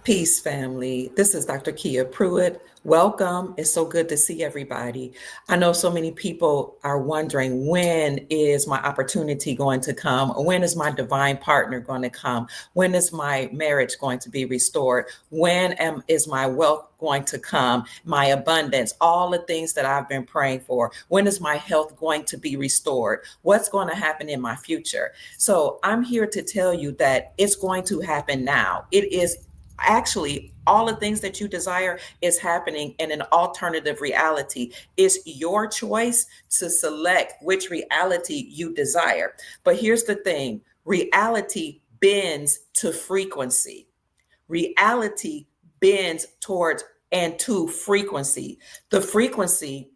Peace, family. This is Dr. Kia Pruitt. Welcome. It's so good to see everybody. I know so many people are wondering, when is my opportunity going to come? When is my divine partner going to come? When is my marriage going to be restored? Is my wealth going to come? My abundance, all the things that I've been praying for. When is my health going to be restored? What's going to happen in my future? So I'm here to tell you that it's going to happen now. It is actually all the things that you desire is happening in an alternative reality. It's your choice to select which reality you desire. But here's the thing: reality bends to frequency. Reality bends towards and to frequency. The frequency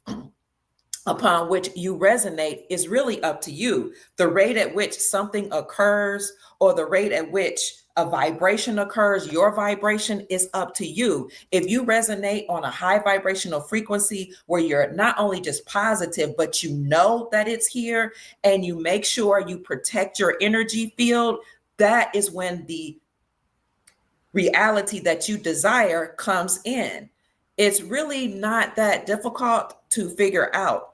upon which you resonate is really up to you. The rate at which something occurs, or the rate at which a vibration occurs, your vibration is up to you. If you resonate on a high vibrational frequency where you're not only just positive, but you know that it's here, and you make sure you protect your energy field, that is when the reality that you desire comes in. It's really not that difficult to figure out.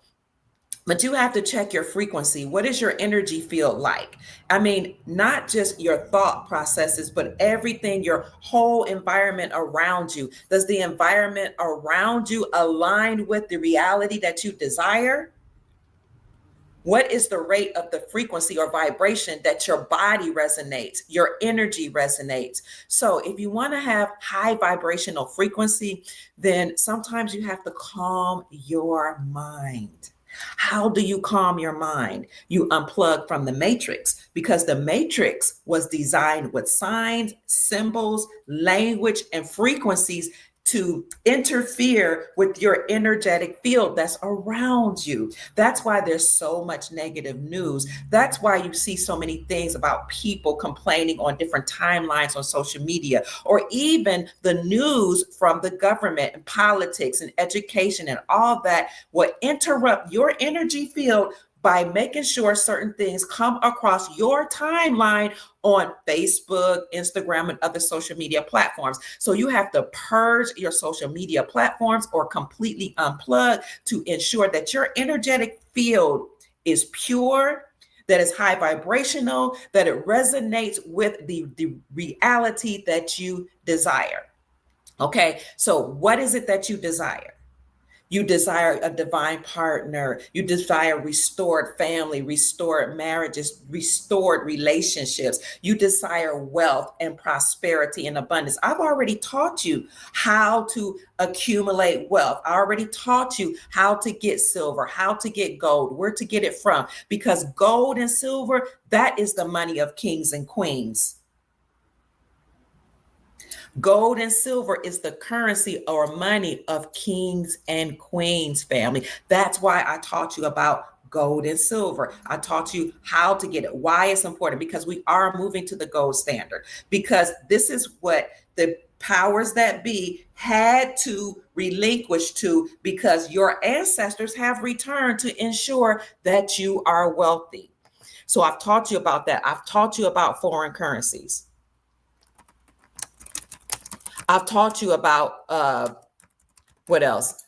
But you have to check your frequency. What is your energy field like? I mean, not just your thought processes, but everything, your whole environment around you. Does the environment around you align with the reality that you desire? What is the rate of the frequency or vibration that your body resonates, your energy resonates? So if you want to have high vibrational frequency, then sometimes you have to calm your mind. How do you calm your mind? You unplug from the matrix, because the matrix was designed with signs, symbols, language, and frequencies to interfere with your energetic field that's around you. That's why there's so much negative news. That's why you see so many things about people complaining on different timelines on social media, or even the news from the government and politics and education and all that will interrupt your energy field by making sure certain things come across your timeline on Facebook, Instagram, and other social media platforms. So you have to purge your social media platforms or completely unplug to ensure that your energetic field is pure, that is high vibrational, that it resonates with the reality that you desire. Okay, so what is it that you desire? You desire a divine partner. You desire restored family, restored marriages, restored relationships. You desire wealth and prosperity and abundance. I've already taught you how to accumulate wealth. I already taught you how to get silver, how to get gold, where to get it from, because gold and silver, that is the money of kings and queens. Gold and silver is the currency or money of kings and queens, family. That's why I taught you about gold and silver. I taught you how to get it, why it's important, because we are moving to the gold standard, because this is what the powers that be had to relinquish to, because your ancestors have returned to ensure that you are wealthy. So I've taught you about that. I've taught you about foreign currencies. I've taught you about what else?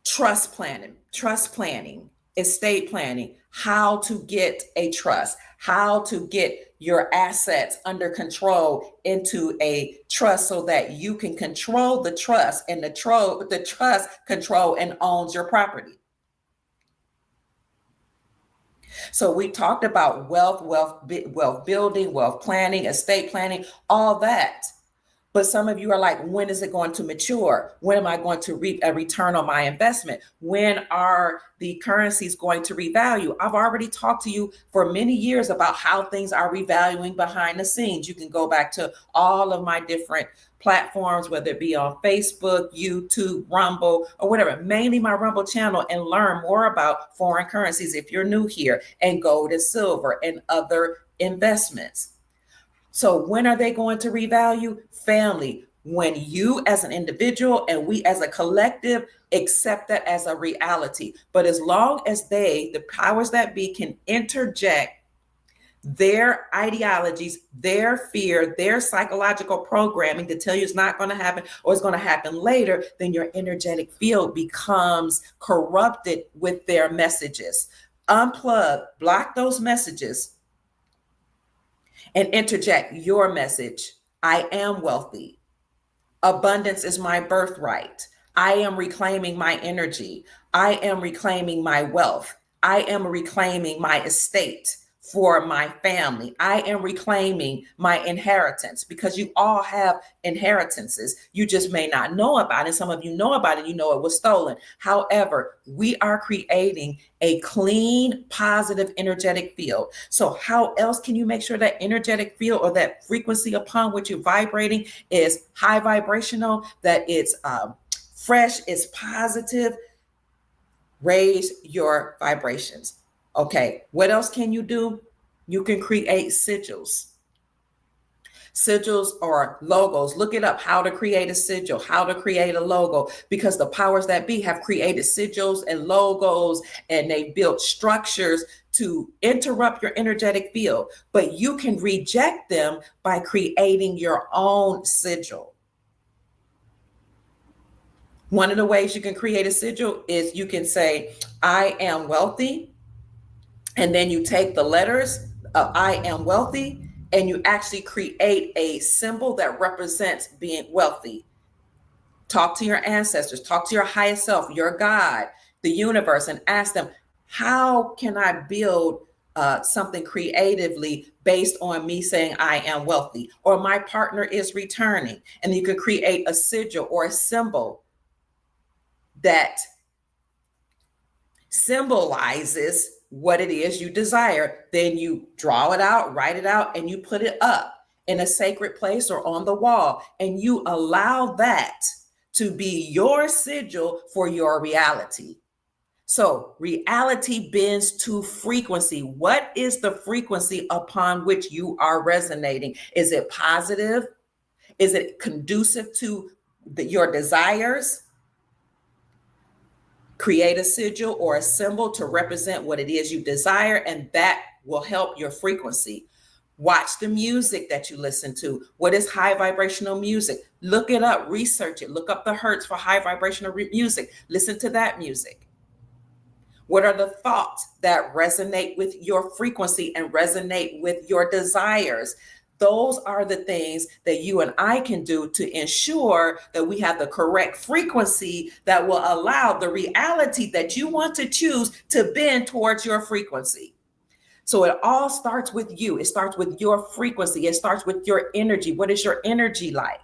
Trust planning, estate planning, how to get a trust, how to get your assets under control into a trust so that you can control the trust, and the trust control and owns your property. So we talked about wealth building, wealth planning, estate planning, all that. But some of you are like, when is it going to mature? When am I going to reap a return on my investment? When are the currencies going to revalue? I've already talked to you for many years about how things are revaluing behind the scenes. You can go back to all of my different platforms, whether it be on Facebook, YouTube, Rumble, or whatever, mainly my Rumble channel, and learn more about foreign currencies if you're new here, and gold and silver and other investments. So when are they going to revalue? Family, when you as an individual and we as a collective accept that as a reality. But as long as the powers that be, can interject their ideologies, their fear, their psychological programming to tell you it's not going to happen or it's going to happen later, then your energetic field becomes corrupted with their messages. Unplug, block those messages, and interject your message. I am wealthy. Abundance is my birthright. I am reclaiming my energy. I am reclaiming my wealth. I am reclaiming my estate for my family. I am reclaiming my inheritance, because you all have inheritances. You just may not know about it. Some of you know about it. You know it was stolen. However, we are creating a clean, positive, energetic field. So how else can you make sure that energetic field, or that frequency upon which you're vibrating, is high vibrational, that it's fresh, it's positive? Raise your vibrations. Okay, what else can you do? You can create sigils. Sigils or logos. Look it up, how to create a sigil, how to create a logo, because the powers that be have created sigils and logos, and they built structures to interrupt your energetic field. But you can reject them by creating your own sigil. One of the ways you can create a sigil is you can say, I am wealthy. And then you take the letters of I am wealthy, and you actually create a symbol that represents being wealthy. Talk to your ancestors, talk to your highest self, your God, the universe, and ask them, how can I build something creatively based on me saying I am wealthy, or my partner is returning? And you can create a sigil or a symbol that symbolizes what it is you desire. Then you draw it out, write it out, and you put it up in a sacred place or on the wall. And you allow that to be your sigil for your reality. So reality bends to frequency. What is the frequency upon which you are resonating? Is it positive? Is it conducive to your desires? Create a sigil or a symbol to represent what it is you desire, and that will help your frequency. Watch the music that you listen to. What is high vibrational music? Look it up, research it, look up the hertz for high vibrational music. Listen to that music. What are the thoughts that resonate with your frequency and resonate with your desires? Those are the things that you and I can do to ensure that we have the correct frequency that will allow the reality that you want to choose to bend towards your frequency. So it all starts with you. It starts with your frequency. It starts with your energy. What is your energy like?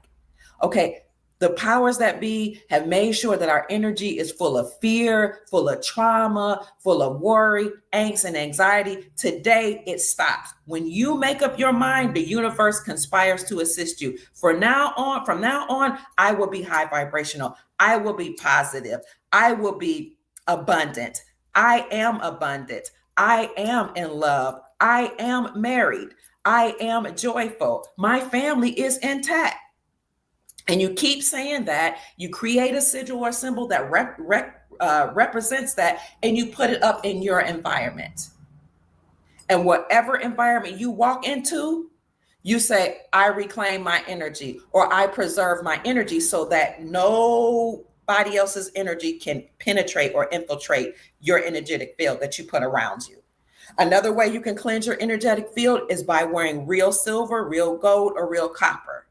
Okay. The powers that be have made sure that our energy is full of fear, full of trauma, full of worry, angst, and anxiety. Today, it stops. When you make up your mind, the universe conspires to assist you. From now on, I will be high vibrational. I will be positive. I will be abundant. I am abundant. I am in love. I am married. I am joyful. My family is intact. And you keep saying that, you create a sigil or symbol that represents that, and you put it up in your environment. And whatever environment you walk into, you say, I reclaim my energy, or I preserve my energy, so that nobody else's energy can penetrate or infiltrate your energetic field that you put around you. Another way you can cleanse your energetic field is by wearing real silver, real gold, or real copper.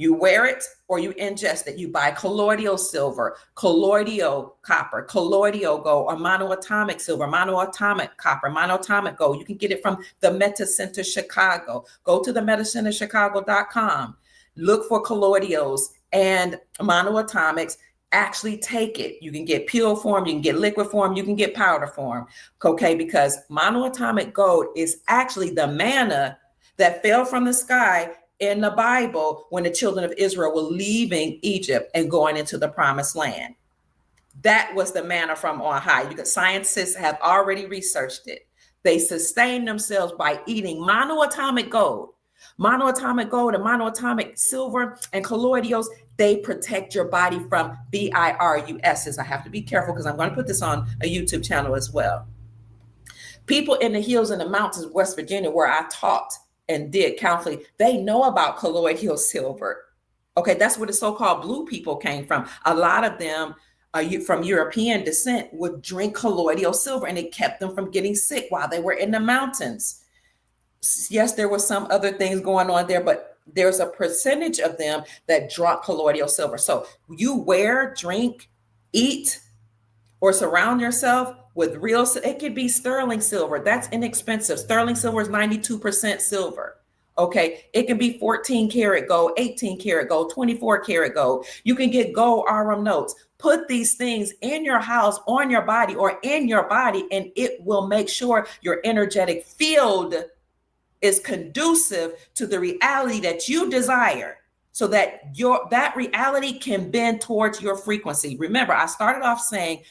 You wear it or you ingest it. You buy colloidal silver, colloidal copper, colloidal gold, or monoatomic silver, monoatomic copper, monoatomic gold. You can get it from the Meta Center Chicago. Go to the metacenterchicago.com. Look for colloidals and monoatomics. Actually take it. You can get pure form, you can get liquid form, you can get powder form. Okay, because monoatomic gold is actually the manna that fell from the sky in the Bible when the children of Israel were leaving Egypt and going into the promised land. That was the manna from on high. Scientists have already researched it. They sustain themselves by eating monoatomic gold. Monoatomic gold and monoatomic silver and colloidals, they protect your body from VIRUSs. I have to be careful because I'm going to put this on a YouTube channel as well. People in the hills and the mountains of West Virginia, where I taught and did counseling, they know about colloid hill silver. Okay, that's where the so-called blue people came from. A lot of them from European descent would drink colloidal silver, and it kept them from getting sick while they were in the mountains. Yes, there were some other things going on there, but there's a percentage of them that drunk colloidal silver. So you wear, drink, eat, or surround yourself with real, it could be sterling silver. That's inexpensive. Sterling silver is 92% silver. Okay, it can be 14 karat gold, 18 karat gold, 24 karat gold. You can get gold RM notes. Put these things in your house, on your body, or in your body, and it will make sure your energetic field is conducive to the reality that you desire, so that that reality can bend towards your frequency. Remember, I started off saying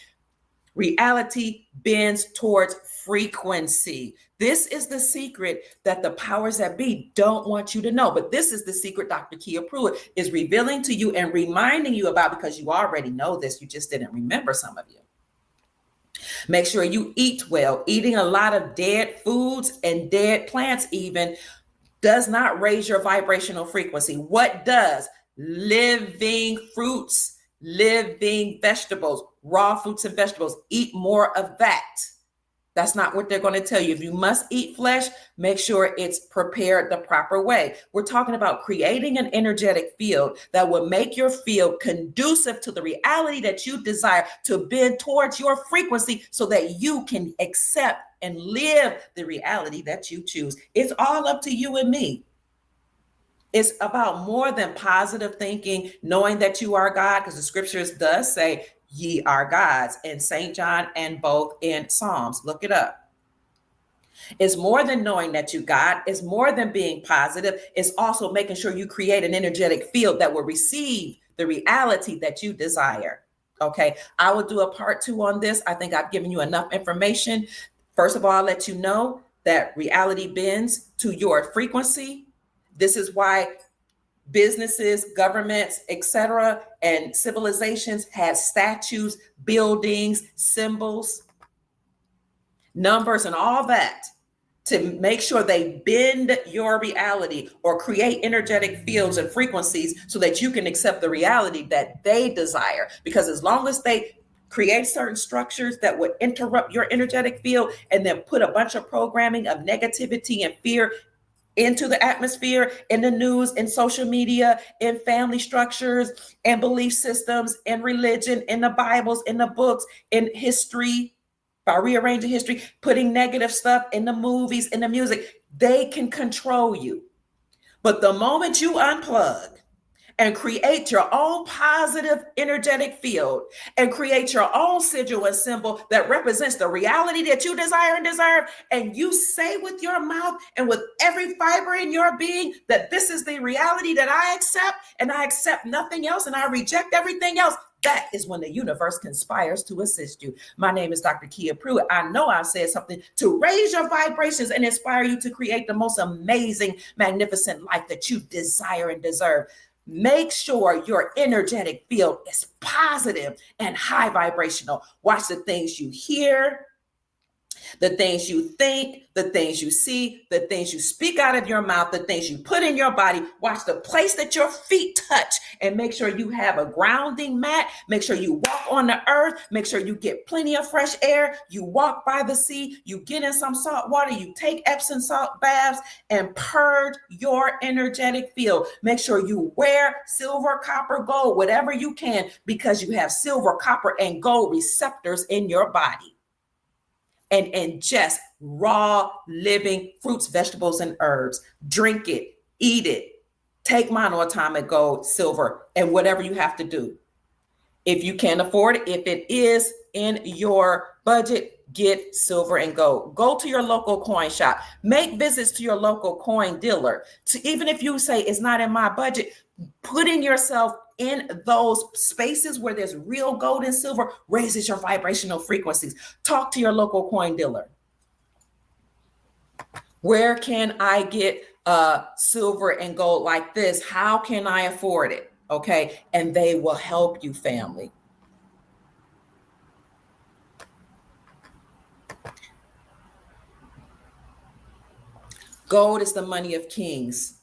reality bends towards frequency. This is the secret that the powers that be don't want you to know. But this is the secret Dr. Kia Pruitt is revealing to you and reminding you about, because you already know this. You just didn't remember, some of you. Make sure you eat well. Eating a lot of dead foods and dead plants even does not raise your vibrational frequency. What does? Living fruits, living vegetables, raw fruits and vegetables. Eat more of that. That's not what they're going to tell you. If you must eat flesh, make sure it's prepared the proper way. We're talking about creating an energetic field that will make your field conducive to the reality that you desire, to bend towards your frequency, so that you can accept and live the reality that you choose. It's all up to you and me. It's about more than positive thinking, knowing that you are God, because the scriptures does say ye are gods in St. John and both in Psalms. Look it up. It's more than knowing that you God. It's more than being positive. It's also making sure you create an energetic field that will receive the reality that you desire. Okay, I will do a part 2 on this. I think I've given you enough information. First of all, I'll let you know that reality bends to your frequency. This is why businesses, governments, etc., and civilizations had statues, buildings, symbols, numbers, and all that to make sure they bend your reality or create energetic fields and frequencies so that you can accept the reality that they desire. Because as long as they create certain structures that would interrupt your energetic field and then put a bunch of programming of negativity and fear into the atmosphere, in the news, in social media, in family structures, and belief systems, in religion, in the Bibles, in the books, in history, by rearranging history, putting negative stuff in the movies, in the music, they can control you. But the moment you unplug and create your own positive energetic field and create your own sigil and symbol that represents the reality that you desire and deserve, and you say with your mouth and with every fiber in your being that this is the reality that I accept, and I accept nothing else, and I reject everything else, that is when the universe conspires to assist you. My name is Dr. Kia Pruitt. I know I've said something to raise your vibrations and inspire you to create the most amazing, magnificent life that you desire and deserve. Make sure your energetic field is positive and high vibrational. Watch the things you hear, the things you think, the things you see, the things you speak out of your mouth, the things you put in your body. Watch the place that your feet touch, and make sure you have a grounding mat. Make sure you walk on the earth. Make sure you get plenty of fresh air. You walk by the sea. You get in some salt water. You take Epsom salt baths and purge your energetic field. Make sure you wear silver, copper, gold, whatever you can, because you have silver, copper, and gold receptors in your body. And ingest raw living fruits, vegetables, and herbs. Drink it, eat it, take monoatomic gold, silver, and whatever you have to do. If you can't afford it, if it is in your budget, get silver and gold. Go to your local coin shop. Make visits to your local coin dealer. Even if you say it's not in my budget, putting yourself in those spaces where there's real gold and silver raises your vibrational frequencies. Talk to your local coin dealer. Where can I get silver and gold like this? How can I afford it? Okay. And they will help you, family. Gold is the money of kings.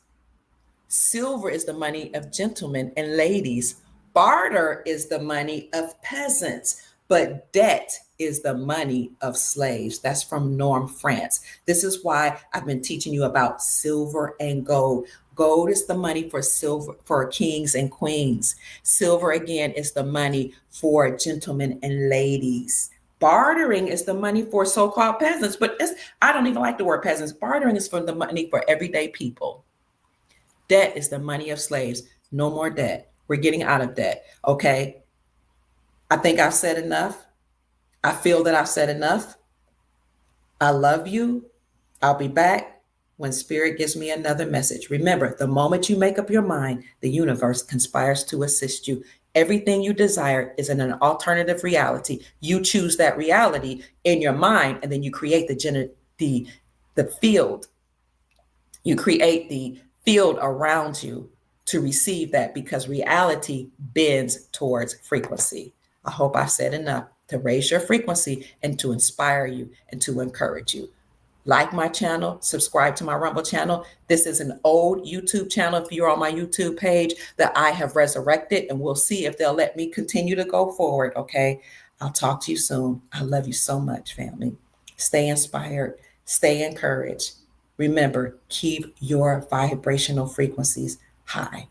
Silver is the money of gentlemen and ladies. Barter is the money of peasants, but debt is the money of slaves. That's from Norm France. This is why I've been teaching you about silver and gold. Gold is the money for kings and queens. Silver again is the money for gentlemen and ladies. Bartering is the money for so-called peasants, but I don't even like the word peasants. Bartering is for the money for everyday people. Debt is the money of slaves. No more debt. We're getting out of debt. Okay. I think I've said enough. I feel that I've said enough. I love you. I'll be back when Spirit gives me another message. Remember, the moment you make up your mind, the universe conspires to assist you. Everything you desire is in an alternative reality. You choose that reality in your mind, and then you create the field. You create the field around you to receive that, because reality bends towards frequency. I hope I've said enough to raise your frequency and to inspire you and to encourage you. Like my channel, subscribe to my Rumble channel. This is an old YouTube channel. If you're on my YouTube page, that I have resurrected, and we'll see if they'll let me continue to go forward. Okay. I'll talk to you soon. I love you so much, family. Stay inspired, stay encouraged. Remember, keep your vibrational frequencies high.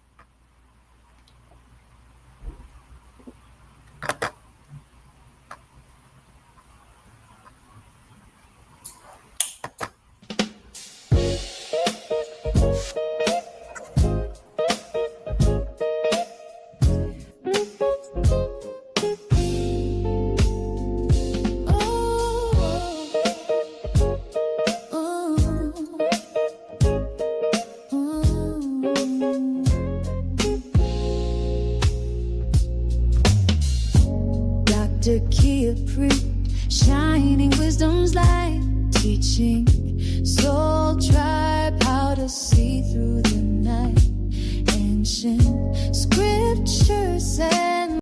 Dr. Kia Preet, shining wisdom's light, teaching soul tribe how to see through the night. Ancient scripture says